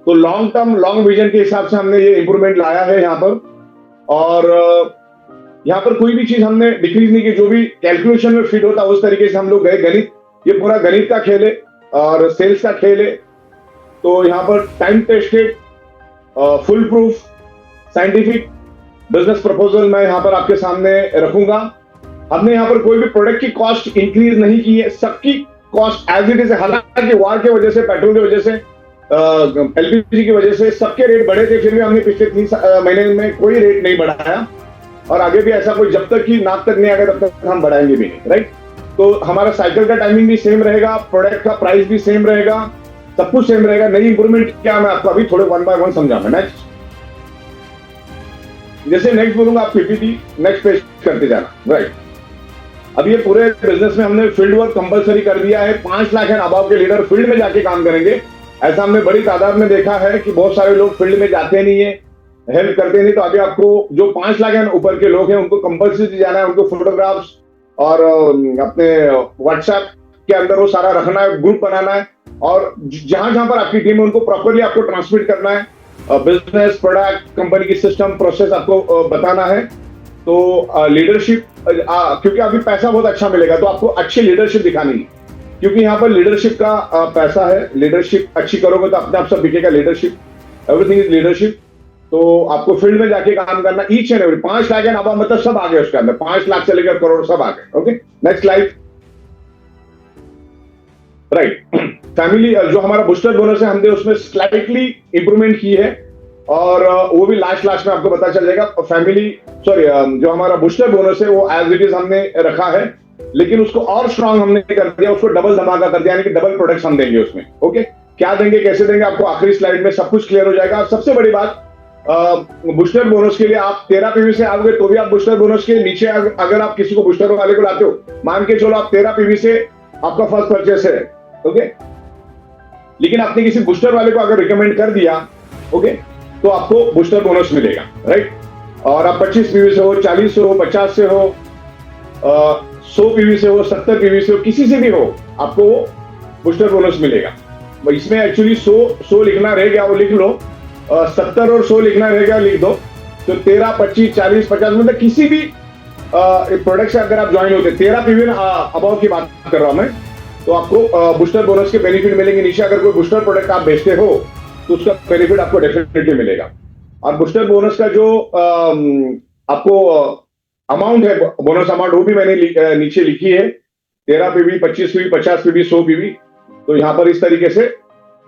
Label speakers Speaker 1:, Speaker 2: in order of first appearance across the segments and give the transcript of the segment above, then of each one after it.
Speaker 1: तो long term long vision के हिसाब से हमने ये इंप्रूवमेंट लाया है यहाँ पर। और यहाँ पर कोई भी चीज हमने डिक्रीज नहीं की, जो भी कैलकुलेशन में फिट होता उस तरीके से हम लोग गए। गणित, ये पूरा गणित का खेल है और सेल्स का खेल है। तो यहाँ पर time tested, full proof, scientific business proposal मैं यहाँ पर आपके सामने रखूंगा। हमने यहाँ पर कोई भी प्रोडक्ट की कॉस्ट इंक्रीज नहीं की है, सबकी कॉस्ट एज इट इज है। हालांकि वार की वजह से, पेट्रोल की वजह से, एलपीजी की वजह से सबके रेट बढ़े थे, फिर भी हमने पिछले 3 महीने में कोई रेट नहीं बढ़ाया और आगे भी ऐसा कोई, जब तक कि नाक तक नहीं आएगा तब तक हम बढ़ाएंगे भी नहीं, राइट। तो हमारा साइकिल का टाइमिंग भी सेम रहेगा, प्रोडक्ट का प्राइस भी सेम रहेगा, सब कुछ सेम रहेगा। नई इंप्रूवमेंट क्या मैं आपको अभी थोड़े 1 बाय 1 समझाऊंगा। नेक्स्ट, जैसे नेक्स्ट बोलूंगा आप पीपीटी नेक्स्ट पेज करते जाना, राइट। अब ये पूरे बिजनेस में हमने फील्ड वर्क कंपलसरी कर दिया है। 5 लाख एंड अबव के लीडर फील्ड में जाके काम करेंगे। ऐसा हमने बड़ी तादाद में देखा है कि बहुत सारे लोग फील्ड में जाते नहीं है, हेल्प करते नहीं। तो अभी आपको जो 5 लाख एंड ऊपर के लोग हैं उनको कंपलसरी जाना है, उनको फोटोग्राफ्स और अपने व्हाट्सएप के अंदर वो सारा रखना है, ग्रुप बनाना है और जहां जहां पर आपकी टीम है उनको प्रॉपरली आपको ट्रांसमिट करना है। बिजनेस, प्रोडक्ट, कंपनी की सिस्टम, प्रोसेस आपको बताना है। तो लीडरशिप, क्योंकि अभी पैसा बहुत अच्छा मिलेगा तो आपको अच्छी लीडरशिप दिखानी है, क्योंकि यहाँ पर लीडरशिप का पैसा है। लीडरशिप अच्छी करोगे तो अपने आप सब बिकेगा। Leadership, everything is leadership. तो आपको फील्ड में जाके काम करना, each and every. 5 lakh and above मतलब सब आ गए उसके अंदर, 5 लाख से लेकर करोड़ सब आ गए। Okay, next slide, right. Family, जो हमारा बूस्टर बोनस है हमने उसमें स्लाइटली इंप्रूवमेंट की है और वो भी लास्ट में आपको पता चल जाएगा। फैमिली, सॉरी, जो हमारा बूस्टर बोनस है वो एज इट इज हमने रखा है, लेकिन उसको और स्ट्रांग हमने कर दिया, उसको डबल धमाका कर दिया, यानी कि डबल प्रोडक्ट्स हम देंगे उसमें। ओके, क्या देंगे, कैसे देंगे, आपको आखिरी स्लाइड में सब कुछ क्लियर हो जाएगा। सबसे बड़ी बात, बूस्टर बोनस के लिए आप 13 पीवी से आओगे तो भी आप बूस्टर बोनस के नीचे, अगर आप किसी को बूस्टर वाले को लाते हो, मान के चलो आप 13 पीवी से आपका फर्स्ट परचेस है, ओके, लेकिन आपने किसी बूस्टर वाले को अगर रिकमेंड कर दिया, ओके, तो आपको बूस्टर बोनस मिलेगा, राइट। और आप 25 पीवी से हो, 40 से हो, 50 से हो, 100 पीवी से हो, 70 पीवी से हो, किसी से भी हो, आपको वो बूस्टर बोनस मिलेगा। इसमें एक्चुअली 100 लिखना रह गया, वो लिख लो। 70 और 100 लिखना रह गया, लिख दो। तो 13, 25, 40, 50 मतलब किसी भी प्रोडक्ट से अगर आप ज्वाइन होते, 13 पीवी अबाउ की बात कर रहा हूं मैं, तो आपको बूस्टर बोनस के बेनिफिट मिलेंगे। नीचे अगर कोई बूस्टर प्रोडक्ट आप बेचते हो तो उसका बेनिफिट आपको डेफिनेटली मिलेगा। और बूस्टर बोनस का जो आपको अमाउंट है, बोनस अमाउंट, वो भी मैंने नीचे लिखी है। 13 पीवी, 25 पीवी, 50 पीवी, 100 पीवी। तो यहां पर इस तरीके से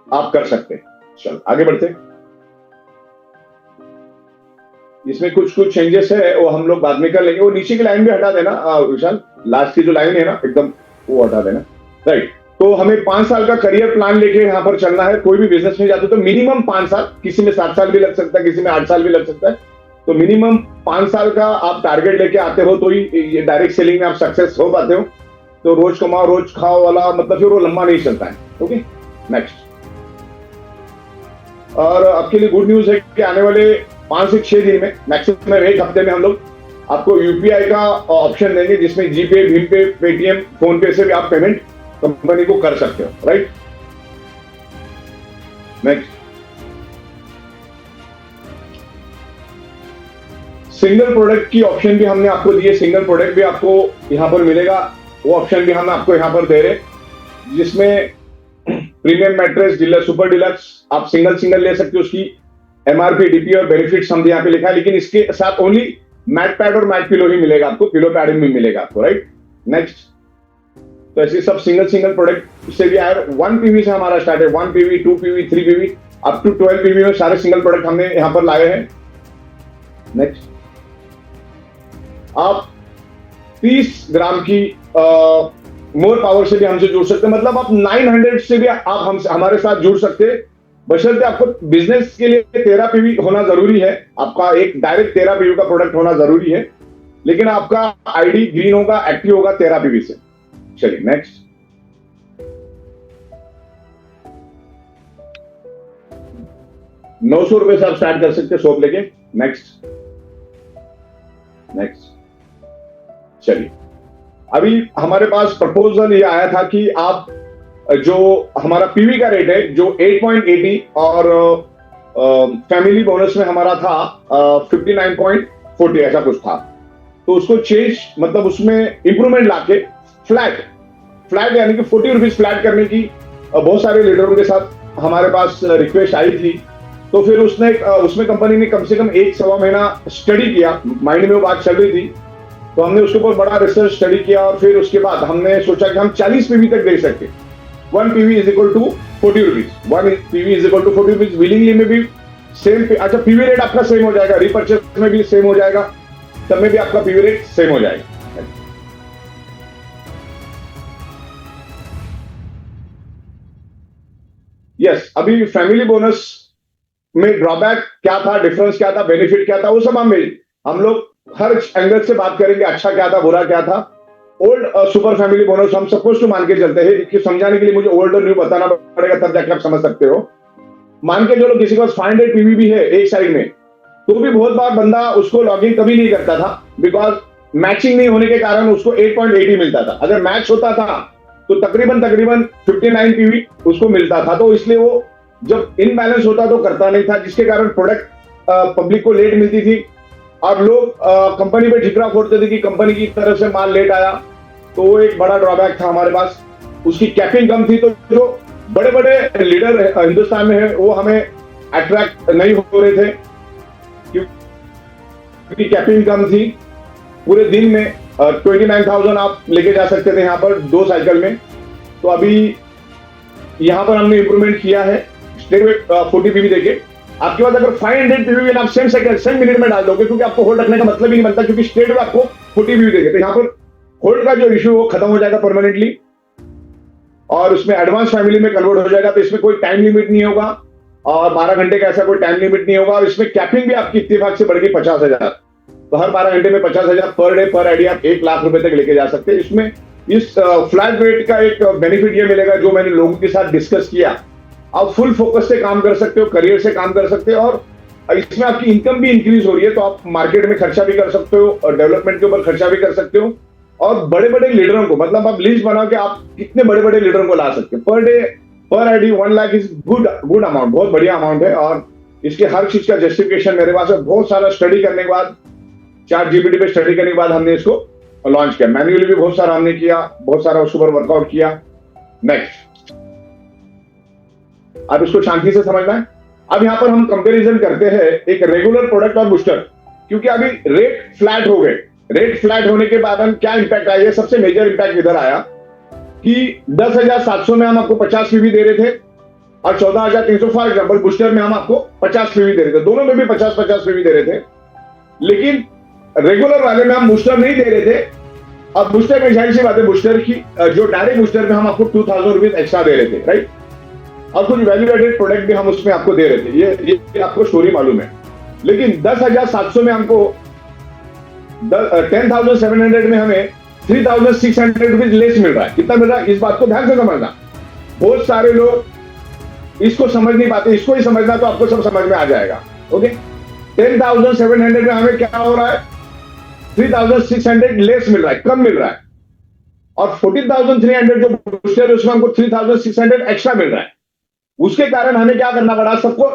Speaker 1: आप कर सकते हैं। चलो आगे बढ़ते हैं। इसमें कुछ चेंजेस है, वो हम लोग बाद में कर लेंगे। वो नीचे की लाइन भी हटा देना विशाल, लास्ट की जो लाइन है ना एकदम, वो हटा देना, राइट। तो हमें 5 साल का करियर प्लान लेके यहाँ पर चलना है। कोई भी बिजनेस में जाते तो मिनिमम 5 साल, किसी में 7 साल भी लग सकता है, किसी में 8 साल भी लग सकता है। तो मिनिमम 5 साल का आप टारगेट लेके आते हो तो ही डायरेक्ट सेलिंग में आप सक्सेस हो पाते हो। तो रोज कमाओ रोज खाओ वाला मतलब फिर वो लंबा नहीं चलता है। Okay, next. और आपके लिए गुड न्यूज है कि आने वाले 5 से 6 दिन में, मैक्सिमम 1 हफ्ते में, हम लोग आपको यूपीआई का ऑप्शन देंगे, जिसमें जीपे, भीम पे, पेटीएम, फोन पे से भी आप पेमेंट कंपनी को कर सकते हो, राइट। नेक्स्ट, सिंगल प्रोडक्ट की ऑप्शन भी हमने आपको दिए। सिंगल प्रोडक्ट भी आपको यहां पर मिलेगा, वो ऑप्शन भी हम आपको यहां पर दे रहे, जिसमें premium mattress, deluxe, super deluxe, आप सिंगल ले सकते हो। उसकी एमआरपी, डीपी और बेनिफिट्स हमने यहाँ पे लिखा है, लेकिन इसके साथ ओनली मैट पैड और मैट पिलो ही मिलेगा आपको, पिलो पैड भी मिलेगा आपको, राइट। नेक्स्ट, तो ऐसे सब सिंगल प्रोडक्ट से भी आया। 1 पीवी से हमारा स्टार्ट है, 1 PV, 2 PV, 3 PV, up to 12 PV में सारे सिंगल प्रोडक्ट हमने यहां पर लाए हैं। नेक्स्ट, आप 30 ग्राम की मोर पावर से भी हमसे जुड़ सकते हैं, मतलब आप 900 से भी आप हमारे साथ जुड़ सकते हैं, बशर्ते आपको बिजनेस के लिए 13 पीवी होना जरूरी है। आपका एक डायरेक्ट 13 पीवी का प्रोडक्ट होना जरूरी है, लेकिन आपका आईडी ग्रीन होगा, एक्टिव होगा 13 पीवी से। चलिए नेक्स्ट, ₹900 से आप स्टार्ट कर सकते हैं सोप लेके। नेक्स्ट, चलिए, अभी हमारे पास प्रपोजल ये आया था कि आप जो हमारा पीवी का रेट है जो 8.80 और फैमिली बोनस में हमारा था 59.40 ऐसा कुछ था। तो उसको चेंज मतलब उसमें इंप्रूवमेंट लाके फ्लैट फ्लैट यानी कि 40 रुपीज फ्लैट करने की बहुत सारे लीडरों के साथ हमारे पास रिक्वेस्ट आई थी। तो फिर उसमें कंपनी ने कम से कम 1-1.25 महीना स्टडी किया, माइंड में वो बात चल रही थी। तो हमने उसके ऊपर बड़ा रिसर्च स्टडी किया और फिर उसके बाद हमने सोचा कि हम 40 पीवी तक दे सकते। 1 PV is equal to 40 rupees, 1 PV is equal to 40 rupees. Willingly में भी सेम, अच्छा पीवी रेट आपका सेम हो जाएगा, रिपर्चेस में भी सेम हो जाएगा, सब में भी आपका पीवी रेट सेम हो जाएगा। यस, अभी फैमिली बोनस में ड्रॉबैक क्या था, डिफरेंस क्या था, बेनिफिट क्या था, वो सब हम लोग हर एंगल से बात करेंगे। अच्छा क्या था, बुरा क्या था। ओल्ड सुपर फैमिली बोनस हम सपोज टू मान के चलते हैं कि समझाने के लिए मुझे ओल्ड और न्यू बताना पड़ेगा, तब जाके आप समझ सकते हो। मान के चलो किसी के पास 500 पीवी भी है एक साइड में, तो भी बहुत बार बंदा उसको लॉगिन कभी नहीं करता था, बिकॉज मैचिंग नहीं होने के कारण उसको 8.80 मिलता था। अगर मैच होता था तो तकरीबन 59 पीवी उसको मिलता था। तो इसलिए वो जब इनबैलेंस होता तो करता नहीं था, जिसके कारण प्रोडक्ट पब्लिक को लेट मिलती थी और लोग कंपनी पे ठिकरा फोड़ते थे कि कंपनी की तरफ से माल लेट आया। तो वो एक बड़ा ड्रॉबैक था हमारे पास। उसकी कैपिंग कम थी, तो जो बड़े बड़े लीडर हिंदुस्तान में है वो हमें अट्रैक्ट नहीं हो रहे थे क्योंकि कैपिंग कम थी। पूरे दिन में 29,000 आप लेके जा सकते थे यहाँ पर 2 साइकिल में। तो अभी यहाँ पर हमने इंप्रूवमेंट किया है स्टेट में 40 पीवी देके। आपके पास अगर 500 पीवी आप सेम मिनट में डाल दोगे, क्योंकि आपको होल्ड रखने का मतलब ही नहीं बनता, क्योंकि स्टेट में आपको 40 पीवी देंगे। तो यहाँ पर होल्ड का जो इश्यू वो खत्म हो जाएगा परमानेंटली और उसमें एडवांस फैमिली में कन्वर्ट हो जाएगा। तो इसमें कोई टाइम लिमिट नहीं होगा और 12 घंटे का ऐसा कोई टाइम लिमिट नहीं होगा। और इसमें कैपिंग भी आपकी इत्तेफाक से बढ़ गई 50,000। तो हर 12 घंटे में 50,000 पर डे पर आईडी आप 1 लाख रुपए तक लेके जा सकते हैं। इसमें इस फ्लैट रेट का एक बेनिफिट ये मिलेगा, जो मैंने लोगों के साथ डिस्कस किया, आप फुल फोकस से काम कर सकते हो, करियर से काम कर सकते हो और इसमें आपकी इनकम भी इंक्रीज हो रही है। तो आप मार्केट में खर्चा भी कर सकते हो और डेवलपमेंट के ऊपर खर्चा भी कर सकते हो। और बड़े बड़े लीडरों को, मतलब आप लिस्ट बनाओ कि आप कितने बड़े बड़े लीडरों को ला सकते हैं। पर डे पर ID 1 lakh is good amount, बहुत बढ़िया अमाउंट है। और इसके हर चीज का जस्टिफिकेशन मेरे पास है। बहुत सारा स्टडी करने के बाद, चार जीपीटी पे स्टडी करने के बाद हमने इसको लॉन्च किया। मैन्युअली भी बहुत सारा हमने किया, बहुत सारा उसके ऊपर वर्कआउट किया। नेक्स्ट, अब इसको शांति से समझना है। अब यहां पर हम कंपैरिजन करते हैं एक रेगुलर प्रोडक्ट और बूस्टर, क्योंकि अभी रेट फ्लैट हो गए। रेट फ्लैट होने के बाद हम क्या इंपैक्ट आया, सबसे मेजर इंपैक्ट इधर आया कि 10,700 में हम आपको 50 पीवी दे रहे थे और 14,300 फॉर एग्जाम्पल बूस्टर में हम आपको 50 पीवी दे रहे थे। दोनों में भी 50-50 पीवी दे रहे थे, लेकिन रेगुलर वाले में हम बूस्टर नहीं दे रहे थे। अब बूस्टर में जाहिर सी बात है, बूस्टर की जो डायरेक्ट बूस्टर में हम आपको 2,000 रुपीज एक्स्ट्रा दे रहे थे, राइट। और कुछ वैल्यू एडेड प्रोडक्ट भी हम उसमें आपको दे रहे थे। ये आपको स्टोरी मालूम है। लेकिन 10,700 में हमको 10,700 में हमें 3,600 रुपीज लेस मिल रहा है। कितना मिल रहा है, इस बात को ध्यान से समझना। बहुत सारे लोग इसको समझ नहीं पाते, इसको ही समझना तो आपको सब समझ में आ जाएगा। ओके, 10,700 में हमें क्या हो रहा है, 3,600 लेस मिल रहा है, कम मिल रहा है। और 14,300 जो बूस्टर है उसमें हमको 3,600 एक्स्ट्रा मिल रहा है। उसके कारण हमें क्या करना पड़ा, सबको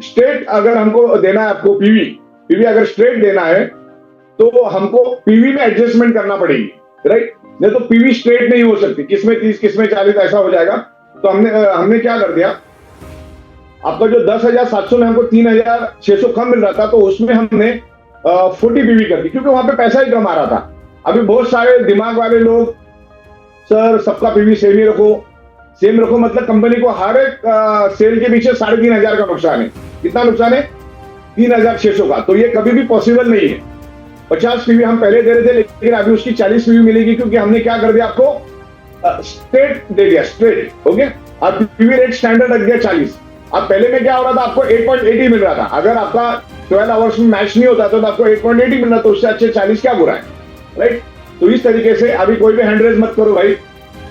Speaker 1: स्ट्रेट अगर हमको देना है, आपको पीवी अगर स्ट्रेट देना है तो हमको पीवी में एडजस्टमेंट करना पड़ेगी, राइट। नहीं तो पीवी स्ट्रेट नहीं हो सकती, किसमें 30 किसमें 40 ऐसा हो जाएगा। तो हमने क्या कर दिया, आपका जो 10,700 में हमको 3,600 कम मिल रहा था, तो उसमें हमने 40 पीवी कर दी, क्योंकि वहां पे पैसा ही कम आ रहा था। अभी बहुत सारे दिमाग वाले लोग, सर सबका पीवी सेम ही रखो, सेम रखो, मतलब कंपनी को हर एक सेल के पीछे 3,500 का नुकसान है। कितना नुकसान है, 3,600 का। तो ये कभी भी पॉसिबल नहीं है। 50 पीवी हम पहले दे रहे थे, लेकिन अभी उसकी 40 पीवी मिलेगी, क्योंकि हमने क्या कर दिया, आपको स्ट्रेट दे दिया, स्ट्रेट। ओके, अब पीवी रेट स्टैंडर्ड रख दिया 40। अब पहले में क्या हो रहा था, आपको 8.80 मिल रहा था। अगर आपका 12 आवर्स में मैच नहीं होता तो आपको 8.80 मिल रहा, तो उससे अच्छे 40 क्या बुरा है, राइट। तो इस तरीके से अभी कोई भी हैंड रेज मत करो भाई।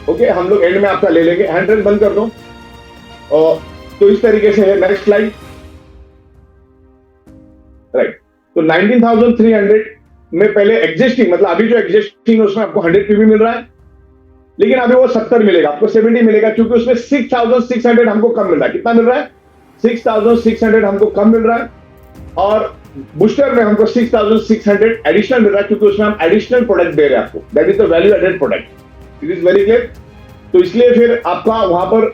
Speaker 1: ओके, हम लोग एंड में आपका ले लेंगे, हैंड रेज बंद कर दो। और तो इस तरीके से है। Next slide, right. तो 19,300 में पहले एग्जिस्टिंग, मतलब अभी जो एग्जिस्टिंग है उसमें आपको 100 पीवी मिल रहा है। लेकिन अभी वो 70 मिलेगा, आपको 70 मिलेगा, क्योंकि उसमें 6,600 हमको कम मिल रहा है। कितना मिल रहा है? 6,600 हमको कम मिल रहा है, और बूस्टर में हमको 6,600 एडिशनल मिल रहा है, क्योंकि उसमें हम एडिशनल प्रोडक्ट दे रहे हैं आपको। That is the value added product. It is very clear. तो इसलिए फिर आपका वहां पर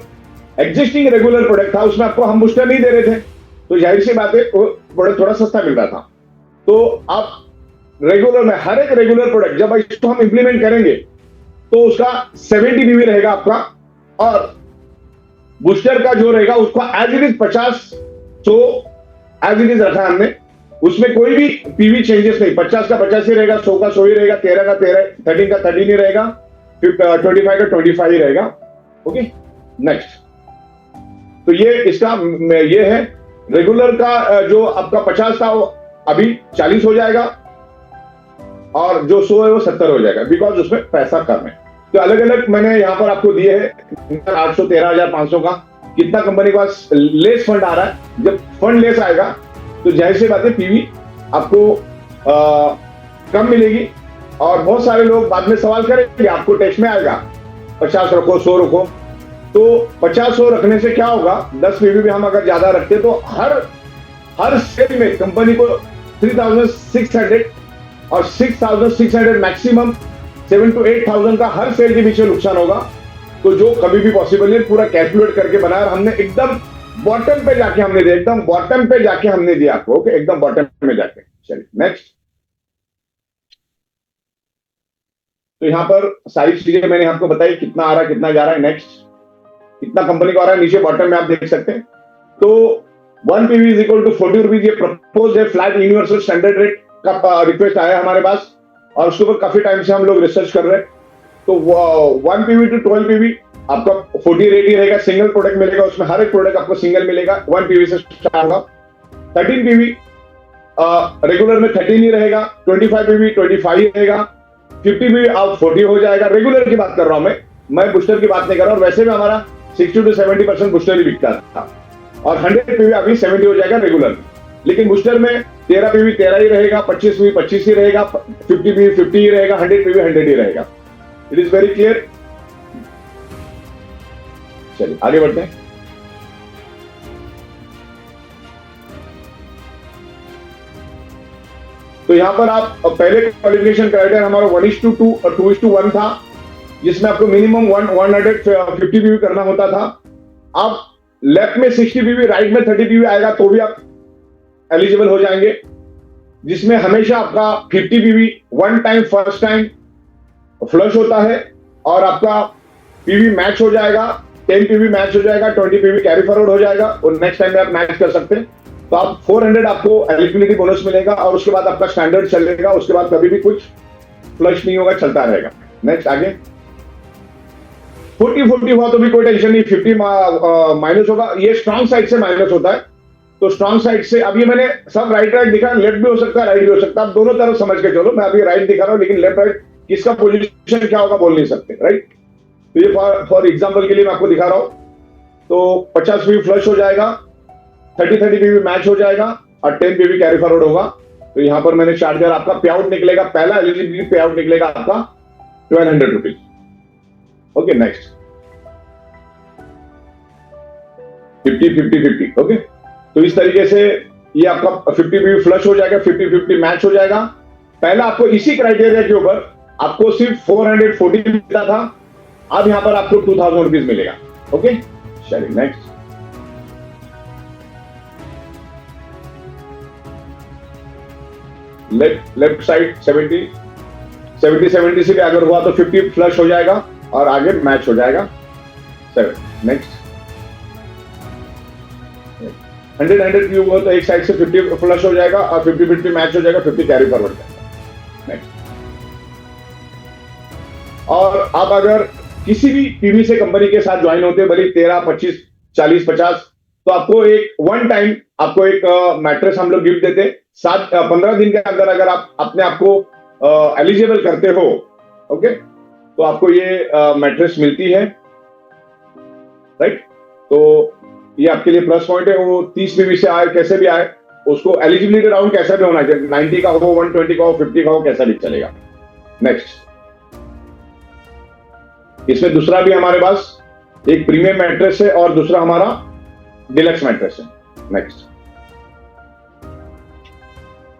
Speaker 1: एग्जिस्टिंग रेगुलर प्रोडक्ट था, उसमें आपको हम बूस्टर नहीं दे रहे थे, तो जाहिर सी बात है वो प्रोडक्ट थोड़ा सस्ता मिल रहा था। तो आप रेगुलर में हर एक रेगुलर प्रोडक्ट जब इसको हम इंप्लीमेंट करेंगे तो उसका 70 बीवी रहेगा आपका, और बूस्टर का जो रहेगा उसका एज इट इज 50, तो एज इट इज रखा हमने, उसमें कोई भी पीवी चेंजेस नहीं। 50 का 50 ही रहेगा, 100 का 100 ही रहेगा, 13 का 13, 13 का 13 ही रहेगा, 25 का 25 ही रहेगा। Okay, next. तो ये इसका ये है रेगुलर का, जो आपका 50 था वो अभी 40 हो जाएगा, और जो 100 है वो 70 हो जाएगा, बिकॉज उसमें पैसा कम है। तो अलग अलग मैंने यहां पर आपको दिए हैं, 800, 13,500 का कितना कंपनी के पास लेस फंड आ रहा है। जब फंड लेस आएगा तो जाहिर सी बात है पीवी आपको कम मिलेगी, और बहुत सारे लोग बाद में सवाल करेंगे, आपको टेक्स्ट में आएगा 50 रखो, 100 रखो। तो 50-100 रखने से क्या होगा, 10 पीवी भी हम अगर ज्यादा रखते तो हर सेल में कंपनी को 3,600 और 6,600 मैक्सिमम 7,000 to 8,000 का हर सेल के पीछे नुकसान होगा। तो जो कभी भी पॉसिबल नहीं, पूरा कैलकुलेट करके बनाया, हमने एकदम बॉटम पे जाके हमने दिया, एकदम बॉटम पे जाके हमने दिया आपको। ओके, एकदम बॉटम में जाके। चलिए नेक्स्ट। तो यहां पर सारी चीजें मैंने आपको बताई, कितना आ रहा है, कितना जा रहा है। नेक्स्ट, कितना कंपनी को आ रहा है, नीचे बॉटम में आप देख सकते हैं। तो 1 PV is equal to 40 rupees, ये प्रपोज है फ्लैट यूनिवर्सल स्टैंडर्ड रेट का रिक्वेस्ट आया हमारे पास, और उसके ऊपर काफी टाइम से हम लोग रिसर्च कर रहे हैं। तो 1 पीवी टू 12 पीवी आपका 40 रेट ही रहेगा, सिंगल प्रोडक्ट मिलेगा, उसमें हर एक प्रोडक्ट आपको सिंगल मिलेगा। 1 पीवी से स्टार्ट होगा। 13 पीवी रेगुलर में 13 ही रहेगा, 25 पीवी 25 ही रहेगा, 50 पीवी आप 40 हो जाएगा। रेगुलर की बात कर रहा हूं मैं बूस्टर की बात नहीं कर रहा हूं। वैसे में हमारा 60 to 70% बूस्टर ही बिकता था, और 100 पीवी अभी 70 हो जाएगा रेगुलर। लेकिन बूस्टर में 13 पीवी 13 ही रहेगा, 25 पीवी 25 ही रहेगा, 50 पीवी 50 ही रहेगा, 100 पीवी 100 ही रहेगा। It is very clear. चलिए आगे बढ़ते हैं। तो यहां पर आप पहले क्वालिफिकेशन क्राइटेरिया हमारा 1:2 और 2:1 था, जिसमें आपको मिनिमम 150 पीवी करना होता था। अब लेफ्ट में 60 पीवी, राइट में 30 पीवी आएगा तो भी आप एलिजिबल हो जाएंगे, जिसमें हमेशा आपका 50 PV one time first time flush होता है, और आपका पीवी मैच हो जाएगा, 10 पीवी मैच हो जाएगा, 20 पीवी कैरी फॉरवर्ड हो जाएगा, और नेक्स्ट टाइम में आप मैच कर सकते हैं। तो आप 400 आपको एलिजिबिलिटी बोनस मिलेगा, और उसके बाद आपका स्टैंडर्ड चलेगा, उसके बाद कभी भी कुछ फ्लश नहीं होगा, चलता रहेगा। नेक्स्ट आगे। 40 हुआ तो भी कोई टेंशन नहीं, 50 माइनस होगा, ये स्ट्रॉन्ग साइड से माइनस होता है। तो स्ट्रॉन्ग साइड से अब ये मैंने सब राइट राइट दिखा, लेफ्ट भी हो सकता है, राइट भी हो सकता है, आप दोनों तरफ समझ के चलो। मैं अभी राइट दिखा रहा हूं, लेकिन लेफ्ट राइट किसका पोजीशन क्या होगा बोल नहीं सकते, राइट। तो ये फॉर एग्जांपल के लिए मैं आपको दिखा रहा हूं। तो 50 पीवी फ्लश हो जाएगा, 30 पीवी मैच हो जाएगा, और 10 पीवी कैरी फॉरवर्ड होगा। तो यहां पर मैंने चार्जर आपका पे आउट निकलेगा, पहला एलिजिबिलिटी पे आउट निकलेगा आपका 1200 रुपीज। Okay next. 50-50-50 ओके। तो इस तरीके से ये आपका 50 पीवी फ्लश हो जाएगा, 50-50 मैच हो जाएगा। पहला आपको इसी क्राइटेरिया के ऊपर आपको सिर्फ 440 मिलता था, अब यहां पर आपको 2000 रुपीज मिलेगा। ओके चलिए नेक्स्ट। लेफ्ट साइड 70 से भी अगर हुआ तो 50 फ्लश हो जाएगा, और आगे मैच हो जाएगा। 7 नेक्स्ट। 100 क्यूब हो तो एक साइड से 50 फ्लश हो जाएगा, और 50-50 मैच हो जाएगा, 50 कैरी फॉरवर्ड जाएगा। नेक्स्ट। और आप अगर किसी भी पीवी से कंपनी के साथ ज्वाइन होते हैं, भले 13, 25, 40, 50, तो आपको एक वन टाइम आपको एक मैट्रेस हम लोग गिफ्ट देते हैं। 15 दिन के अंदर अगर आप अपने आप को एलिजिबल करते हो, ओके, तो आपको ये मैट्रेस मिलती है, राइट। तो ये आपके लिए प्लस पॉइंट है। वो 30 पीवी से आए, कैसे भी आए, उसको एलिजिबिलिटी राउंड कैसा भी होना चाहिए, 90 का हो, 120 का हो, 50 का हो, कैसा भी चलेगा। नेक्स्ट। इसमें दूसरा भी हमारे पास एक प्रीमियम मैट्रेस है और दूसरा हमारा डिलक्स मैट्रेस है। नेक्स्ट,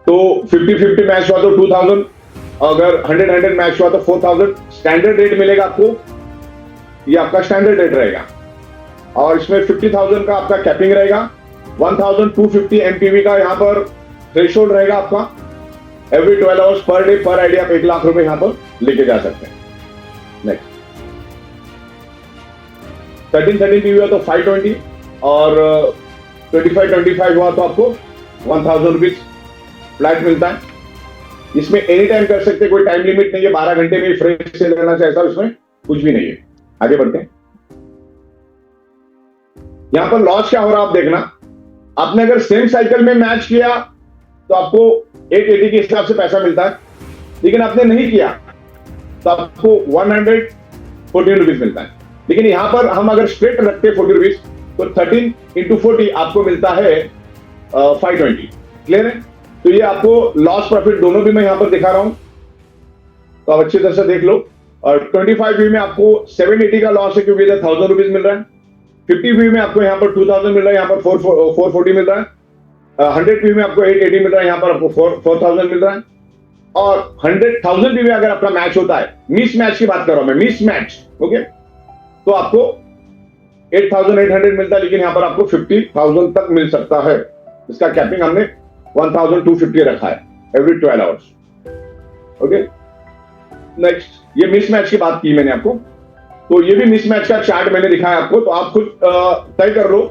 Speaker 1: तो 50-50 मैच हुआ तो 2000, अगर 100-100 मैच हुआ तो 4000 स्टैंडर्ड रेट मिलेगा आपको। ये आपका स्टैंडर्ड रेट रहेगा और इसमें 50,000 का आपका कैपिंग रहेगा। 1250 एमपीवी का यहाँ पर थ्रेशोल्ड रहेगा आपका। एवरी 12 आवर्स पर डे पर आईडी आप 1 लाख रुपए यहाँ पर लेके जा सकते हैं। नेक्स्ट, 13-13 पीवी हुआ तो 520 और 25-25 हुआ तो आपको 1000 रुपीज फ्लैट मिलता है। इसमें एनी टाइम कर सकते, कोई टाइम लिमिट नहीं है, 12 घंटे में फ्रेश से लेना चाहिए, ऐसा इसमें कुछ भी नहीं है। आगे बढ़ते हैं। यहां पर लॉस क्या हो रहा है आप देखना। आपने अगर सेम साइकिल में मैच किया तो आपको 880 के हिसाब से पैसा मिलता है, लेकिन आपने नहीं किया तो आपको 114 रुपीज मिलता है। लेकिन यहां पर हम अगर स्ट्रेट रखते हैं 40 रुपीज तो 13 into 40 आपको मिलता है 520। क्लियर है? तो ये आपको लॉस प्रॉफिट दोनों भी मैं यहां पर दिखा रहा हूं, तो आप अच्छी तरह से देख लो। और 25 वी में आपको 780 का लॉस है क्योंकि इधर 1000 रुपीज मिल रहा है। 50 वी में आपको यहाँ पर 2000 मिल रहा है, यहाँ पर 440 मिल रहा है। 100 वी में आपको 880 मिल रहा है, यहाँ पर आपको 4000 मिल रहा है। और 100,000 वी में अगर आपका मैच होता है, मिस मैच की बात कर रहा हूं मैं, मिस मैच, ओके, तो आपको 8,800 मिलता है, लेकिन यहां पर आपको 50,000 तक मिल सकता है। इसका कैपिंग हमने 1,250 रखा है एवरी 12 आवर्स। ओके, नेक्स्ट, ये मिसमैच की बात की मैंने आपको, तो ये भी मिसमैच का चार्ट मैंने दिखाया आपको, तो आप खुद तय कर लो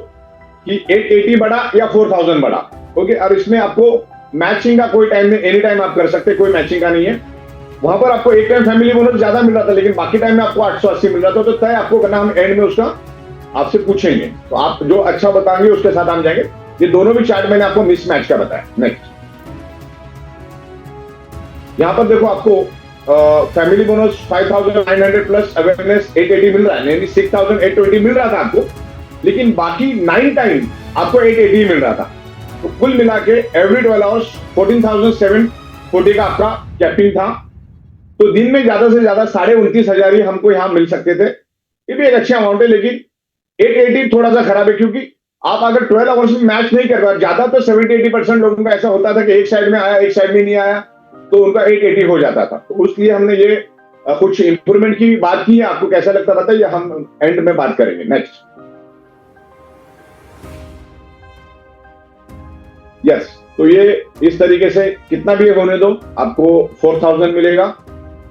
Speaker 1: कि 880 बड़ा या 4000 बड़ा। ओके, और इसमें आपको मैचिंग का कोई टाइम नहीं, एनी टाइम आप कर सकते, कोई मैचिंग का नहीं है। वहां पर आपको एक टाइम फैमिली बोनस ज्यादा मिल रहा था, लेकिन बाकी टाइम में आपको 880 मिल रहा था, तो तय आपको करना, हम एंड में उसका आपसे पूछेंगे, तो आप जो अच्छा बताएंगे उसके साथ हम जाएंगे। ये दोनों भी चार्ट मैंने आपको मिसमैच का बताया। नेक्स्ट, यहां पर देखो आपको फैमिली बोनस 5,900 प्लस अवेयरनेस 880 मिल रहा है, यानी 6,820 मिल रहा था आपको, लेकिन बाकी 9 टाइम आपको 880 मिल रहा था। तो कुल मिला के एवरी 12 आवर्स 14,740 का आपका कैपिंग था। तो दिन में ज्यादा से ज्यादा 29,500 ही हमको यहां मिल सकते थे। ये भी एक अच्छा अमाउंट है, लेकिन 880 थोड़ा सा खराब है, क्योंकि आप अगर 12 आवर्स में मैच नहीं कर रहे, ज्यादा तो 70-80% लोगों का ऐसा होता था कि एक साइड में आया एक साइड में नहीं आया, तो उनका 880 हो जाता था। तो उसलिए हमने ये कुछ इंप्रूवमेंट की बात की है। आपको कैसा लगता बताइए, हम एंड में बात करेंगे। नेक्स्ट, यस, तो ये इस तरीके से कितना भी होने दो, आपको 4000 मिलेगा।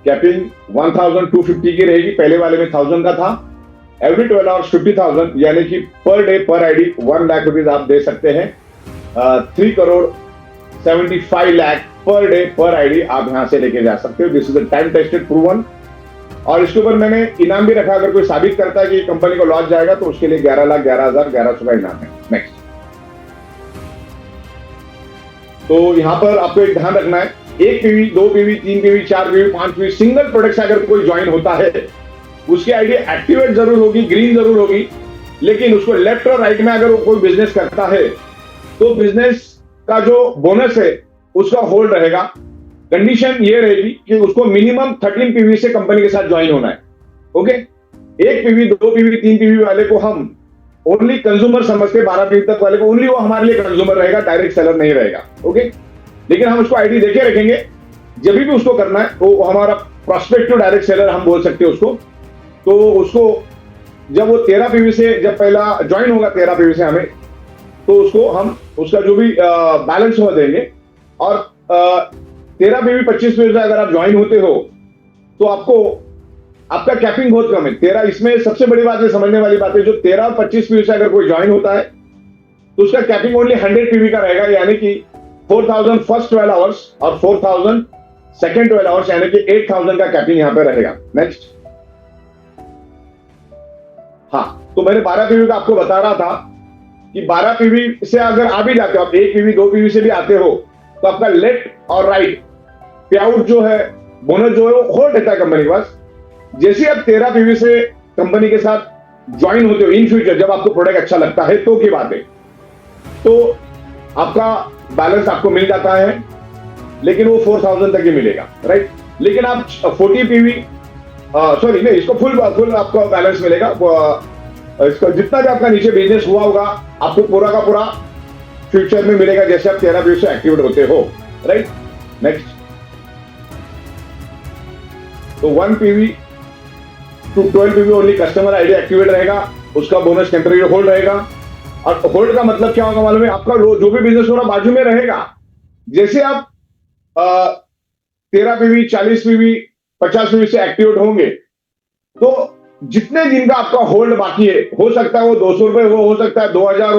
Speaker 1: कैपिंग 1250 की रहेगी, पहले वाले में 1000 का था। एवरी 12 आवर्स 50,000, यानी कि पर डे पर आईडी 1 लाख रुपीज आप दे सकते हैं। 3,75 लाख पर डे पर आईडी आप यहां से लेके जा सकते हो। This is a time tested proven. और इसके ऊपर मैंने इनाम भी रखा, अगर कोई साबित करता है कि कंपनी को लॉस जाएगा तो उसके लिए 11,11,1100 का इनाम है। नेक्स्ट, तो यहां पर आपको एक ध्यान रखना है, 1 PV, 2 PV, 3 PV, 4 PV, 5 PV, single product से अगर कोई ज्वाइन होता है, उसकी आईडी एक्टिवेट जरूर होगी, ग्रीन जरूर होगी, लेकिन उसको लेफ्ट और राइट में अगर वो कोई बिजनेस करता है तो बिजनेस का जो बोनस है उसका होल्ड रहेगा। कंडीशन ये रहेगी कि उसको मिनिमम 13 पीवी से कंपनी के साथ ज्वाइन होना है। ओके, 1 पीवी, 2 पीवी, 3 पीवी वाले को हम ओनली कंज्यूमर समझते, 12 पीवी तक वाले को ओनली वो हमारे लिए कंज्यूमर रहेगा, डायरेक्ट सेलर नहीं रहेगा। ओके, लेकिन हम उसको आईडी देके रखेंगे, जब भी उसको करना है वो हमारा प्रोस्पेक्टिव डायरेक्ट सेलर हम बोल सकते हैं उसको। तो उसको जब वो 13 पीवी से जब पहला ज्वाइन होगा 13 पीवी से हमें, तो उसको हम उसका जो भी बैलेंस हो देंगे। और 13 पीवी 25 पीवी से अगर आप ज्वाइन होते हो तो आपको आपका कैपिंग बहुत कम है। 13, इसमें सबसे बड़ी बात है, समझने वाली बात है, जो 13 और 25 पीवी से अगर कोई ज्वाइन होता है तो उसका कैपिंग ओनली 100 पीवी का रहेगा, यानी कि 4,000 फर्स्ट 12 आवर्स और 4,000 सेकेंड 12 आवर्स, यानी कि 8,000 का कैपिंग यहां पे रहेगा। नेक्स्ट, हाँ, तो मैंने 12 पीवी का आपको बता रहा था कि 12 पीवी से अगर आ भी जाते हो आप, 1 पीवी 2 पीवी से भी आते हो, तो आपका लेफ्ट और राइट पे आउट जो है, बोनस जो है वो होल्ड रहता है कंपनी के पास। जैसे आप 13 पीवी से कंपनी के साथ ज्वाइन होते हो इन फ्यूचर, जब आपको प्रोडक्ट अच्छा लगता है तो की बात है, तो आपका बैलेंस आपको मिल जाता है, लेकिन वो 4,000 तक ही मिलेगा, राइट। लेकिन आप 40 पीवी सॉरी नहीं, इसको फुल फुल आपको बैलेंस मिलेगा। इसका जितना भी आपका नीचे बिजनेस हुआ होगा आपको पूरा का पूरा फ्यूचर में मिलेगा, जैसे आप 13 पीवी से एक्टिवेट होते हो, राइट। नेक्स्ट, तो 1 PV to 12 PV only customer ID activate रहेगा, उसका बोनस टेम्परेरी होल्ड रहेगा। और होल्ड का मतलब क्या होगा मालूम है? आपका जो भी बिजनेस हो रहा बाजू में रहेगा। जैसे आप 13 पीवी 40 पीवी 50 पीवी से एक्टिवेट होंगे तो जितने दिन का आपका होल्ड बाकी है, हो सकता है वो 200 रुपए हो सकता है 2000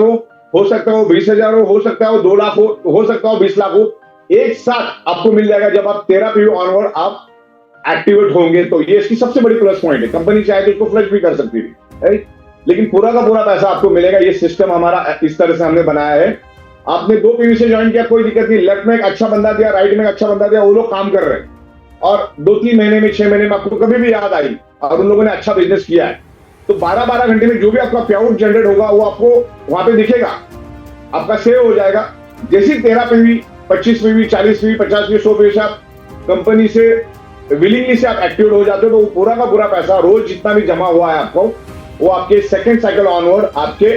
Speaker 1: हो सकता है वो 20,000 हो सकता है वो 2 लाख हो सकता है वो 20 लाख हो, एक साथ आपको मिल जाएगा जब आप 13 पीवी ऑनवर्ड आप एक्टिवेट होंगे। तो ये इसकी सबसे बड़ी प्लस पॉइंट है। कंपनी चाहे तो इसको फ्लश भी कर सकती थी, राइट, लेकिन पूरा का पूरा पैसा आपको मिलेगा। ये सिस्टम हमारा इस तरह से हमने बनाया है। आपने 2 पीवी से ज्वाइन किया, कोई दिक्कत नहीं, लेफ्ट में एक अच्छा बंदा दिया, राइट में एक अच्छा बंदा दिया, वो लोग काम कर रहे हैं और 2-3 महीने में 6 महीने में आपको कभी भी याद आई और उन लोगों ने अच्छा बिजनेस किया है तो 12-12 घंटे में जो भी आपका पे आउट जनरेट होगा वो आपको वहां पे दिखेगा, आपका सेव हो जाएगा। जैसे 13 PV 25 PV 40 PV 50 PV 100 PV से आप कंपनी से विलिंगली से आप एक्टिवेट हो जाते हो तो वो पूरा का पूरा पैसा रोज जितना भी जमा हुआ है आपको वो आपके सेकंड साइकिल ऑनवर्ड आपके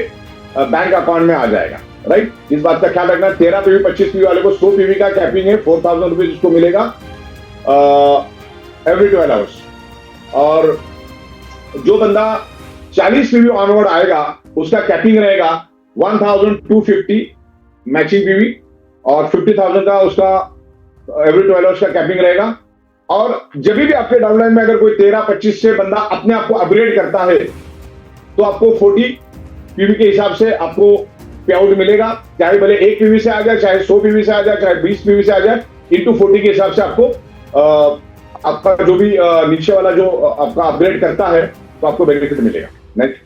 Speaker 1: बैंक अकाउंट में आ जाएगा, राइट। इस बात का ख्याल रखना। 13 पीवी 25 पीवी वाले को 100 पीवी का कैपिंग है, 4000 रुपीज उसको मिलेगा एवरी 12 आवर्स। और जो बंदा 40 पीवी ऑनवर्ड आएगा उसका कैपिंग रहेगा 1250 मैचिंग पीवी और 50,000 का उसका एवरी 12 आवर्स का कैपिंग रहेगा। और जब भी आपके डाउनलाइन में अगर कोई 13-25 से बंदा अपने आप को अपग्रेड करता है तो आपको 40 पीवी के हिसाब से आपको पे आउट मिलेगा, चाहे भले 1 पीवी से आ जाए, चाहे 100 पीवी से आ जाए, चाहे 20 पीवी से आ जाए, इंटू 40 के हिसाब से आपको आपका जो भी नीचे वाला जो आपका अपग्रेड करता है तो आपको बेनिफिट मिलेगा। नेक्स्ट,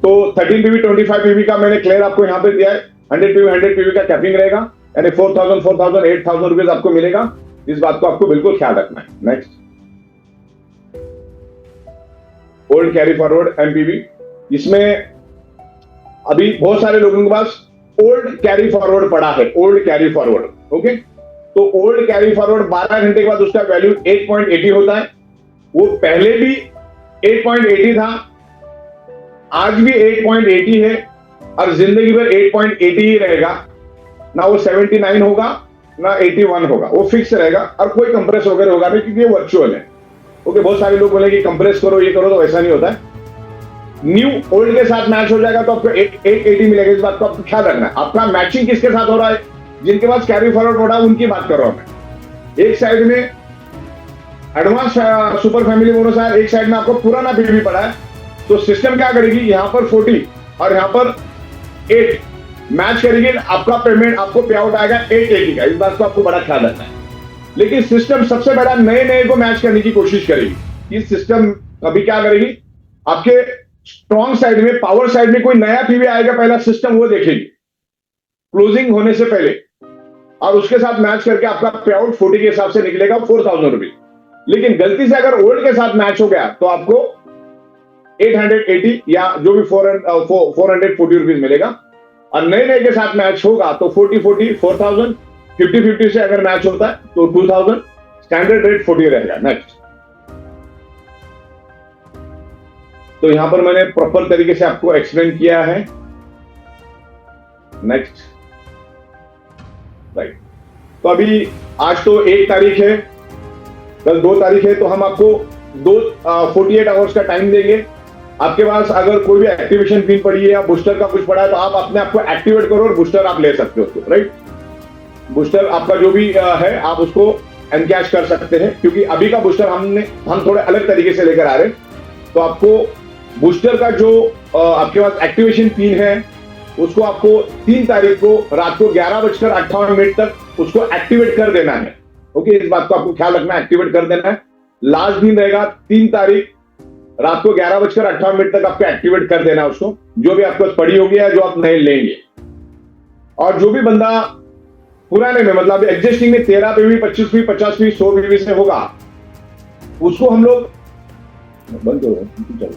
Speaker 1: तो 13 पीवी 25 पीवी का मैंने क्लियर आपको यहां पे दिया है। 100 पीवी का कैपिंग रहेगा, यानी 4000 8,000 रुपीज आपको मिलेगा। इस बात को आपको बिल्कुल ख्याल रखना है। Next, old carry forward MPV, इसमें अभी बहुत सारे लोगों के पास ओल्ड कैरी फॉरवर्ड पड़ा है, ओल्ड कैरी फॉरवर्ड, ओके। तो ओल्ड कैरी फॉरवर्ड 12 घंटे के बाद उसका वैल्यू 8.80 होता है। वो पहले भी 8.80 था, आज भी 8.80 है और जिंदगी भर 8.80 ही रहेगा। ना वो 79 होगा ना 81 होगा, वो फिक्स रहेगा और कोई कंप्रेस वगैरह होगा नहीं क्योंकि ये वर्चुअल है, ओके। बहुत सारे लोग बोले कि कंप्रेस करो ये करो, तो ऐसा नहीं होता है। न्यू ओल्ड के साथ मैच हो जाएगा तो आपको 880 मिलेगा। इस बात को आपको ख्याल रखना है। आपका मैचिंग किसके साथ हो रहा है? जिनके पास कैरी फॉरवर्ड पड़ा उनकी बात कर रहा हूं मैं। एक साइड में एडवांस सुपर फैमिली बोनस है, एक साइड में आपको पुराना पीवी पड़ा है। तो सिस्टम क्या करेगी, यहां पर 40 और यहां पर 8 मैच करेगी, आपका पेमेंट आपको पे आउट आएगा 880 का। इस बात को आपको बड़ा ख्याल रखना है। लेकिन सिस्टम सबसे पहला नए को मैच करने की कोशिश करेगी। इस सिस्टम अभी क्या करेगी, आपके स्ट्रॉन्ग साइड में पावर साइड में कोई नया पीवी आएगा, पहला सिस्टम वो देखेगी क्लोजिंग होने से पहले और उसके साथ मैच करके आपका पे आउट 40 के हिसाब से निकलेगा 4,000 रुपीज। लेकिन गलती से अगर ओल्ड के साथ मैच हो गया तो आपको 880 या जो भी 440 रुपीज मिलेगा। और नए के साथ मैच होगा तो 40-40 4,000, 50-50 से अगर मैच होता है तो 2,000, स्टैंडर्ड रेट 40 रहेगा। नेक्स्ट, तो यहां पर मैंने प्रॉपर तरीके से आपको एक्सप्लेन किया है। Next, right. तो अभी आज तो 1 तारीख है, कल 2 तारीख है, तो हम आपको 48 आवर्स का टाइम देंगे। आपके पास अगर कोई भी एक्टिवेशन पिन पड़ी है या बूस्टर का कुछ पड़ा है तो आप अपने आप को एक्टिवेट करो और बूस्टर आप ले सकते हो उसको, राइट। बूस्टर आपका जो भी है आप उसको एनकैश कर सकते हैं, क्योंकि अभी का बूस्टर हम थोड़े अलग तरीके से लेकर आ रहे हैं। तो आपको बूस्टर का जो आपके पास एक्टिवेशन पिन है उसको आपको 3 तारीख को रात को 11:58 तक उसको एक्टिवेट कर देना है, ओके। इस बात को आपको ख्याल रखना, एक्टिवेट कर देना है। लास्ट दिन रहेगा 3 तारीख रात को 11:58 तक आपको एक्टिवेट कर देना उसको, जो भी आपके पास पड़ी होगी या जो आप नए लेंगे। और जो भी बंदा पुराने में मतलब एग्जिस्टिंग में 13 पीवी 25 पीवी 50 पीवी 100 पीवी से होगा उसको हम लोग बंद करो,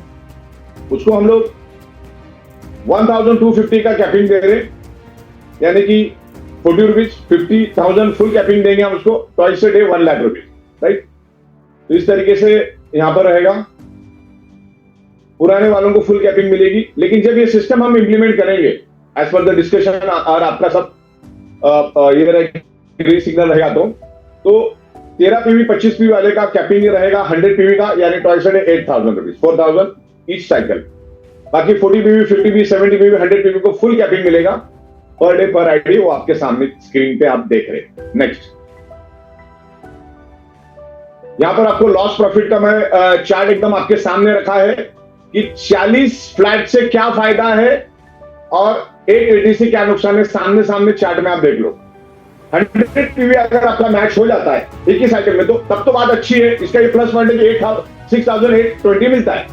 Speaker 1: उसको हम लोग 1,250 का कैपिंग दे रहे, यानी कि 40 रुपीज 50,000 फुल कैपिंग देंगे हम उसको, twice a day 1 lakh rupees, right. तो इस तरीके से यहां पर रहेगा, पुराने वालों को फुल कैपिंग मिलेगी। लेकिन जब ये सिस्टम हम इंप्लीमेंट करेंगे एज पर द डिस्कशन और आपका सब ये रहेगा ग्रीन सिग्नल रहेगा, तो 13 पीवी 25 पीवी वाले का कैपिंग रहेगा 100 पीवी का, यानी ट्वाइस 8,000 रुपीज, 4,000 ईच साइकिल। बाकी 40 पीवी 50 पीवी 70 पीवी 100 पीवी को फुल कैपिंग मिलेगा पर डे पर आईडी, वो आपके सामने स्क्रीन पे आप देख रहे हैं। नेक्स्ट, यहां पर आपको लॉस प्रॉफिट का मैं चार्ट एकदम आपके सामने रखा है कि 40 फ्लैट से क्या फायदा है और 880 से क्या नुकसान है, सामने सामने चार्ट में आप देख लो। 100 पीवी अगर आपका मैच हो जाता है एक ही साइकिल में, तो तब तो बात अच्छी है। इसका ये प्लस पॉइंट है कि 6,820 मिलता है।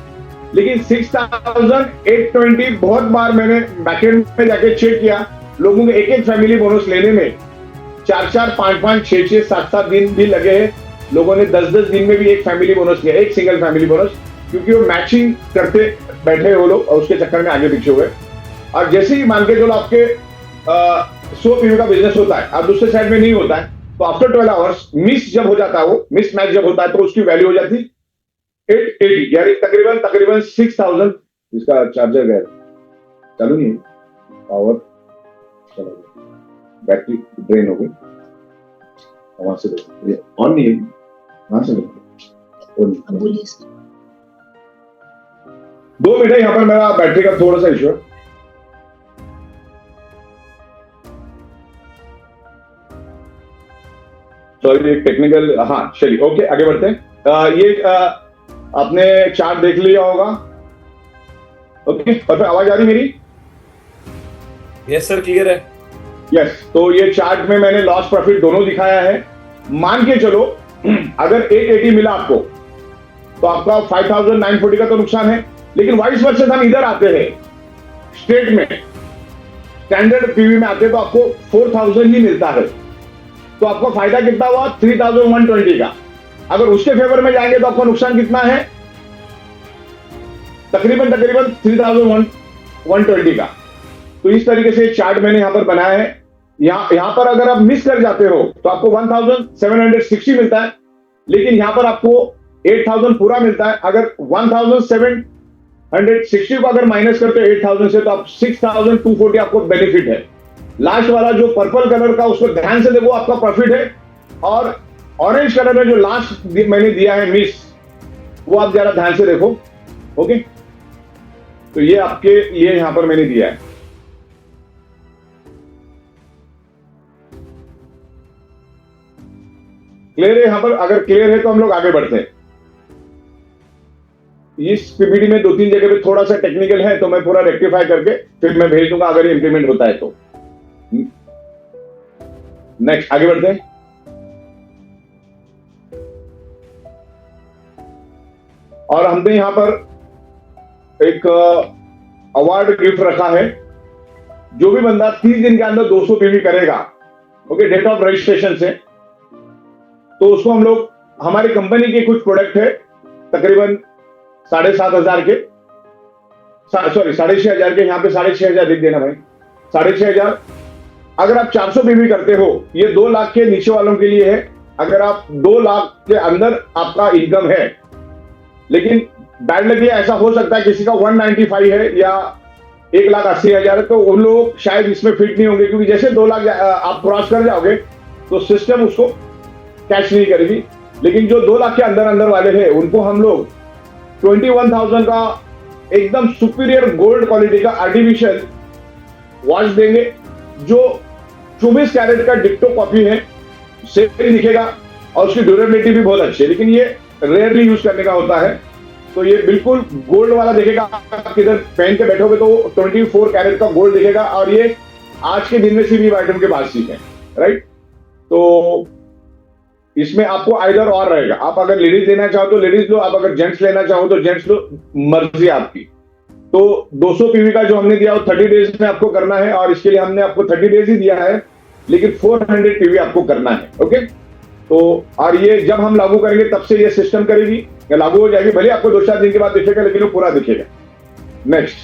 Speaker 1: लेकिन 6,820 बहुत बार मैंने बैकएंड में जाके चेक किया, लोगों के एक एक फैमिली बोनस लेने में 4-4, 5-5, 6-6, 7-7 दिन भी लगे हैं। लोगों ने 10-10 दिन में भी एक फैमिली बोनस लिया, एक सिंगल फैमिली बोनस, क्योंकि वो मैचिंग करते बैठे वो लोग और उसके चक्कर में आगे पीछे हुए। और जैसे ही मान के चलो आपके 100 पीवी का बिजनेस होता है और दूसरे साइड में नहीं होता है, तो आफ्टर 12 आवर्स मिस जब हो जाता है, वो मिस मैच जब होता है, तो उसकी वैल्यू हो जाती 880, यानी तकरीबन 6,000। इसका चार्जर गया, चालू नहीं है, पावर चला गया, बैटरी ड्रेन हो गई, वहां से देखो ऑन नहीं है, वहां से देखो। 2 मिनट है, यहां पर मेरा बैटरी का थोड़ा सा इशू है। सॉरी, टेक्निकल, हाँ चलिए, ओके आगे बढ़ते हैं। ये आपने चार्ट देख लिया होगा, ओके, और फिर आवाज आ रही मेरी?
Speaker 2: यस सर, क्लियर है।
Speaker 1: यस, तो ये चार्ट में मैंने लॉस प्रॉफिट दोनों दिखाया है। मान के चलो अगर 880 मिला आपको, तो आपका 5,940 का तो नुकसान है। लेकिन वाइस वर्सा हम इधर आते हैं, स्टेट में स्टैंडर्ड पीवी में आते तो आपको 4,000 ही मिलता है, तो आपका फायदा कितना हुआ? 3,120 का। अगर उसके फेवर में जाएंगे तो आपका नुकसान कितना है? तकरीबन 3,120 का। तो इस तरीके से चार्ट मैंने यहां पर बनाया है। यहां पर अगर आप मिस कर जाते हो तो आपको 1,760 मिलता है, लेकिन यहां पर आपको 8,000 पूरा मिलता है। अगर 1,760 को अगर माइनस करते हो 8,000 से, तो आप 6,240 आपको बेनिफिट है। लास्ट वाला जो पर्पल कलर का, उसको ध्यान से देखो, आपका प्रॉफिट है। और ऑरेंज कलर में जो लास्ट मैंने दिया है मिस, वो आप जरा ध्यान से देखो, ओके। तो ये आपके लिए यहां पर मैंने दिया है। क्लियर है? यहां पर अगर क्लियर है तो हम लोग आगे बढ़ते हैं। इस पीपीटी में 2-3 जगह पे थोड़ा सा टेक्निकल है, तो मैं पूरा रेक्टिफाई करके फिर मैं भेज दूंगा अगर ये इंप्लीमेंट होता है तो। नेक्स्ट, आगे बढ़ते हैं। और हमने यहां पर एक अवार्ड गिफ्ट रखा है। जो भी बंदा 30 दिन के अंदर 200 पीवी करेगा, ओके, डेट ऑफ रजिस्ट्रेशन से, तो उसको हम लोग, हमारी कंपनी के कुछ प्रोडक्ट है तकरीबन 7,500 के, सॉरी 6,500 के, यहां पे 6,500 लिख देना भाई, 6,500। अगर आप 400 पीवी करते हो, ये 2 लाख के नीचे वालों के लिए है। अगर आप 2 लाख के अंदर आपका इनकम है, लेकिन बैड लक ऐसा हो सकता है किसी का 195 है या 1,80,000 है, तो उन लोग शायद इसमें फिट नहीं होंगे, क्योंकि जैसे 2 लाख आप क्रॉस कर जाओगे तो सिस्टम उसको कैश नहीं करेगी। लेकिन जो 2 लाख के अंदर अंदर वाले हैं, उनको हम लोग 21,000 का एकदम सुपीरियर गोल्ड क्वालिटी का आर्टिफिशियल वॉच देंगे, जो 24 कैरेट का डिक्टो कॉपी है, सेफ दिखेगा और उसकी ड्यूरेबिलिटी भी बहुत अच्छी है। लेकिन ये रेयरली यूज करने का होता है, तो ये बिल्कुल गोल्ड वाला दिखेगा। आप किधर पहन के बैठोगे तो 24 कैरेट का गोल्ड दिखेगा, और ये आज के दिन में सिर्फ आइटम के पास ही है, राइट। तो इसमें आपको आइदर और रहेगा, आप अगर लेडीज लेना चाहो तो लेडीज लो, आप अगर जेंट्स लेना चाहो तो जेंट्स लो, मर्जी आपकी। तो 200 पीवी का जो हमने दिया वो 30 डेज में आपको करना है, और इसके लिए हमने आपको 30 डेज ही दिया है, लेकिन 400 पीवी आपको करना है, ओके। तो और ये जब हम लागू करेंगे तब से ये सिस्टम करेगी, या लागू हो जाएगी, भले आपको 2-4 दिन के बाद दिखेगा, लेकिन वो पूरा दिखेगा। नेक्स्ट,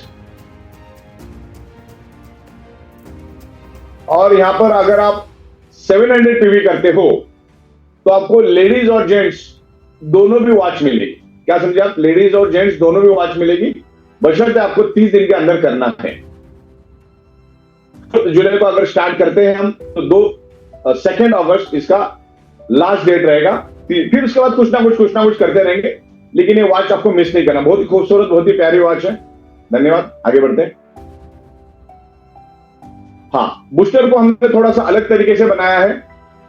Speaker 1: और यहां पर अगर आप 700 पीवी करते हो, तो आपको लेडीज और जेंट्स दोनों भी वॉच मिलेगी। क्या समझे आप? लेडीज और जेंट्स दोनों भी वॉच मिलेगी, बशर्ते आपको 30 दिन के अंदर करना है। तो जुलाई को अगर स्टार्ट करते हैं हम, तो 2 अगस्त इसका लास्ट डेट रहेगा। फिर उसके बाद कुछ ना कुछ करते रहेंगे, लेकिन ये वॉच आपको मिस नहीं करना। बहुत ही खूबसूरत, बहुत ही प्यारी वॉच है। धन्यवाद, आगे बढ़ते हैं। हाँ, बूस्टर को हमने थोड़ा सा अलग तरीके से बनाया है,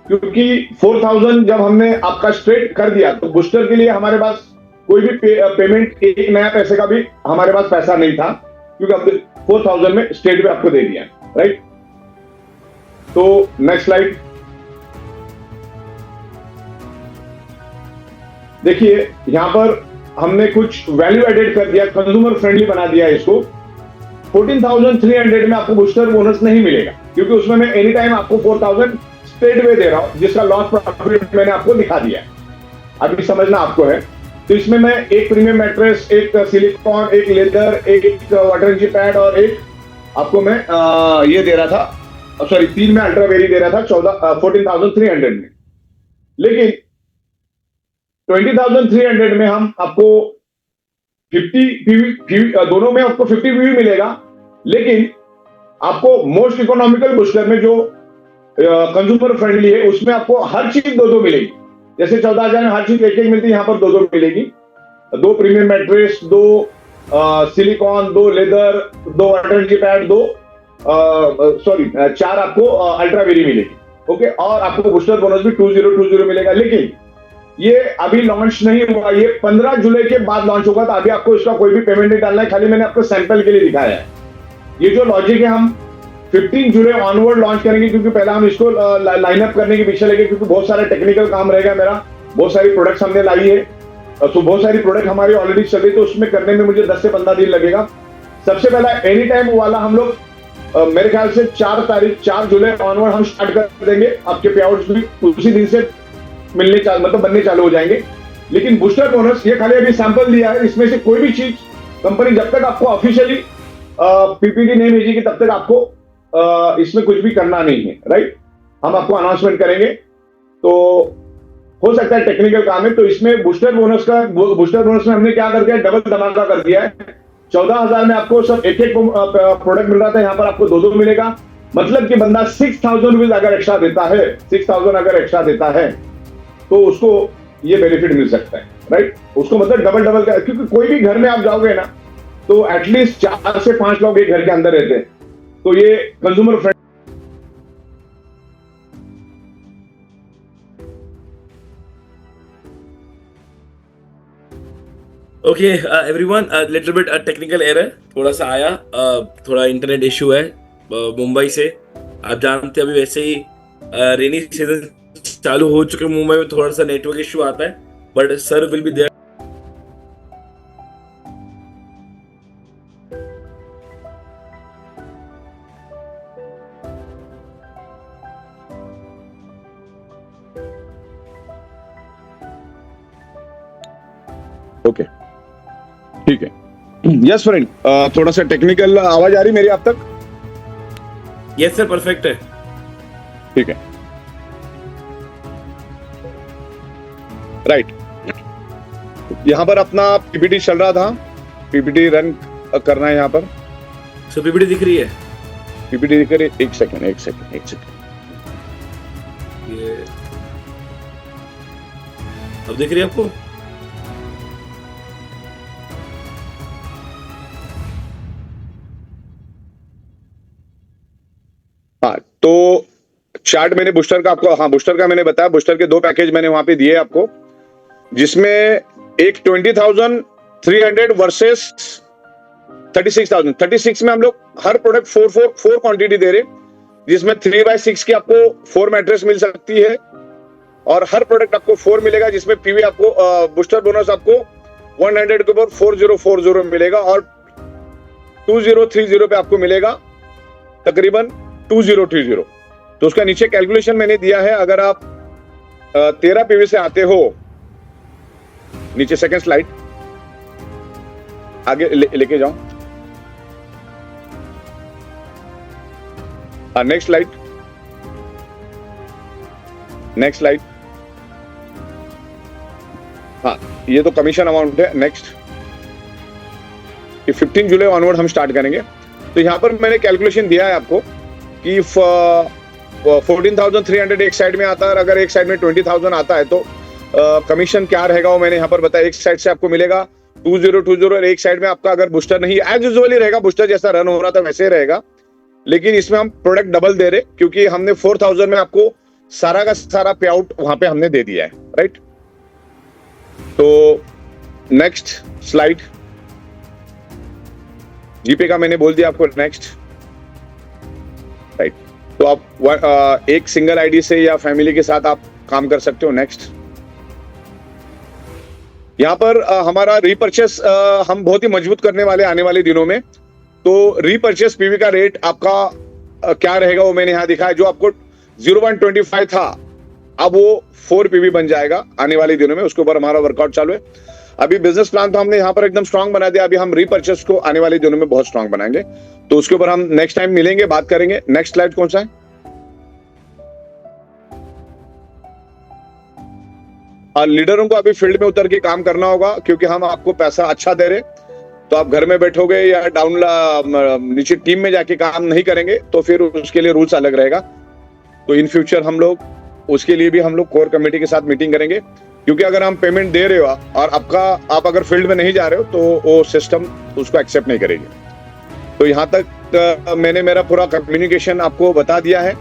Speaker 1: क्योंकि 4000 जब हमने आपका स्ट्रेट कर दिया, तो बूस्टर के लिए हमारे पास कोई भी पेमेंट, एक नया पैसे का भी हमारे पास पैसा नहीं था, क्योंकि हमने 4000 में स्ट्रेट पे आपको दे दिया, राइट। तो नेक्स्ट स्लाइड देखिए, यहां पर हमने कुछ वैल्यू एडेड कर दिया, कंज्यूमर फ्रेंडली बना दिया इसको। 14,300 में आपको बूस्टर बोनस नहीं मिलेगा, क्योंकि उसमें मैं एनी टाइम आपको 4,000 स्ट्रेट वे दे रहा हूं, जिसका लॉस प्रॉफिट मैंने आपको दिखा दिया है। अभी समझना आपको है। तो इसमें मैं एक प्रीमियम मैट्रेस, एक सिलिकॉन, एक लेदर, एक वाटर जी पैड और एक आपको मैं ये दे रहा था, सॉरी 3 में अल्ट्रा वेरी दे रहा था 14,300 में। लेकिन 20,300 में हम आपको 50 पीवी, दोनों में आपको 50 पीवी मिलेगा, लेकिन आपको मोस्ट इकोनॉमिकल बूस्टर में जो कंज्यूमर फ्रेंडली है, उसमें आपको हर चीज 2-2 मिलेगी। जैसे 14,000 में हर चीज एक मिलती है, यहां पर 2-2 मिलेगी। 2 premium mattress, 2 silicone, 2 leather, 2 water जी पैड, 4 आपको अल्ट्रा वेरी मिलेगी। ओके, और आपको बूस्टर बोनस भी 2020 मिलेगा। लेकिन ये अभी लॉन्च नहीं हुआ, ये 15 जुलाई के बाद लॉन्च होगा, तो अभी आपको इसका कोई भी पेमेंट नहीं डालना है, खाली मैंने आपको सैंपल के लिए दिखाया है। ये जो लॉजिक है, हम 15 जुलाई ऑनवर्ड लॉन्च करेंगे, क्योंकि पहले हम इसको लाइनअप करने के पीछे लगे, क्योंकि बहुत सारा टेक्निकल काम रहेगा मेरा। बहुत सारी प्रोडक्ट्स हमने लाई है, तो बहुत सारी प्रोडक्ट हमारी ऑलरेडी चल रही, तो उसमें करने में मुझे 10 से 15 दिन लगेगा। सबसे पहला एनी टाइम वाला हम लोग मेरे ख्याल से 4 जुलाई ऑनवर्ड हम स्टार्ट कर देंगे। आपके पे आउट्स भी उसी दिन से बनने चालू हो जाएंगे। लेकिन बूस्टर बोनस ये खाली अभी सैंपल दिया है, इसमें से कोई भी चीज कंपनी जब तक आपको ऑफिशियली पीपीटी नहीं भेजेगी, तब तक आपको इसमें कुछ भी करना नहीं है, राइट। हम आपको अनाउंसमेंट करेंगे, तो हो सकता है टेक्निकल काम है। तो इसमें बूस्टर बोनस में हमने क्या कर दिया, डबल धमाका कर दिया है। 14,000 में आपको सब एक प्रोडक्ट मिल रहा था, यहाँ पर आपको 2-2 मिलेगा। मतलब कि बंदा 6,000 रुपीज अगर एक्स्ट्रा देता है, 6,000 अगर एक्स्ट्रा देता है, तो उसको ये बेनिफिट मिल सकता है, राइट। उसको मतलब डबल का, क्योंकि कोई भी घर में आप जाओगे ना, तो एटलीस्ट 4 से 5 लोग एक घर के अंदर रहते हैं, तो ये consumer friend.
Speaker 2: Okay everyone, little bit technical error थोड़ा सा आया, थोड़ा इंटरनेट इशू है मुंबई से। आप जानते हैं अभी वैसे ही रेनी सीजन चालू हो चुके मुंबई में, थोड़ा सा नेटवर्क इशू आता है, but sir will be there.
Speaker 1: Okay, ठीक है। यस फ्रेंड, थोड़ा सा टेक्निकल आवाज आ रही मेरी आप तक?
Speaker 2: यस सर, परफेक्ट है।
Speaker 1: ठीक है, राइट। यहां पर अपना पीपीटी चल रहा था, पीपीटी रन करना है यहाँ पर।
Speaker 2: सो पीपीटी दिख रही है?
Speaker 1: पीपीटी दिख रही है? एक सेकेंड।
Speaker 2: ये अब दिख रही है आपको?
Speaker 1: हाँ, तो चार्ट मैंने बूस्टर का आपको, हाँ बूस्टर का मैंने बताया। बूस्टर के 2 पैकेज मैंने वहां पे दिए आपको, जिसमें एक 20,300 वर्सेस 36,000। 36 में हम लोग हर प्रोडक्ट 4 क्वांटिटी दे रहे, जिसमें 3/6 की आपको 4 मैट्रेस मिल सकती है, और हर प्रोडक्ट आपको 4 मिलेगा, जिसमें पीवी आपको बूस्टर बोनस आपको 100 के ऊपर 4040 मिलेगा, और 2030 पे आपको मिलेगा तकरीबन 2020। तो उसका नीचे कैलकुलेशन मैंने दिया है। अगर आप 13 पीवी से आते हो, नीचे सेकंड स्लाइड आगे लेके जाओ। Next slide. हाँ, ये तो कमीशन अमाउंट है। नेक्स्ट, ये 15 जुलाई ऑनवर्ड हम स्टार्ट करेंगे। तो यहाँ पर मैंने कैलकुलेशन दिया है आपको कि 14,300 एक साइड में आता है, अगर एक साइड में 20,000 आता है तो कमीशन क्या रहेगा वो मैंने यहाँ पर बताया। एक साइड से आपको मिलेगा 2020 और एक साइड में आपका अगर बूस्टर नहीं, एज यूजुअली रहेगा, बूस्टर जैसा रन हो रहा था वैसे ही रहेगा, लेकिन इसमें हम प्रोडक्ट डबल दे रहे क्योंकि हमने 4,000 में आपको सारा का सारा पे आउट वहां पे हमने दे दिया है, राइट। तो नेक्स्ट स्लाइड, जीपे का मैंने बोल दिया आपको। Next, right. तो आप एक सिंगल आईडी से या फैमिली के साथ आप काम कर सकते हो। नेक्स्ट, यहाँ पर हमारा रीपर्चेस हम बहुत ही मजबूत करने वाले आने वाले दिनों में। तो रीपर्चेस पीवी का रेट आपका क्या रहेगा वो मैंने यहाँ दिखाया। जो आपको 0.25 था अब वो 4 पीवी बन जाएगा आने वाले दिनों में। उसके ऊपर हमारा वर्कआउट चालू है। अभी बिजनेस प्लान तो हमने यहाँ पर एकदम स्ट्रांग बना दिया, अभी हम रीपर्चेस को आने वाले दिनों में बहुत स्ट्रांग बनाएंगे। तो उसके ऊपर हम नेक्स्ट टाइम मिलेंगे, बात करेंगे। नेक्स्ट स्लाइड कौन सा है? लीडरों को अभी फील्ड में उतर के काम करना होगा क्योंकि हम आपको पैसा अच्छा दे रहे। तो आप घर में बैठोगे या डाउन नीचे टीम में जाके काम नहीं करेंगे तो फिर उसके लिए रूल्स अलग रहेगा। तो इन फ्यूचर हम लोग उसके लिए भी हम लोग कोर कमेटी के साथ मीटिंग करेंगे, क्योंकि अगर हम पेमेंट दे रहे हो और आप अगर फील्ड में नहीं जा रहे हो तो वो सिस्टम उसको एक्सेप्ट नहीं करेगी। तो यहाँ तक मैंने मेरा पूरा कम्युनिकेशन आपको बता दिया है।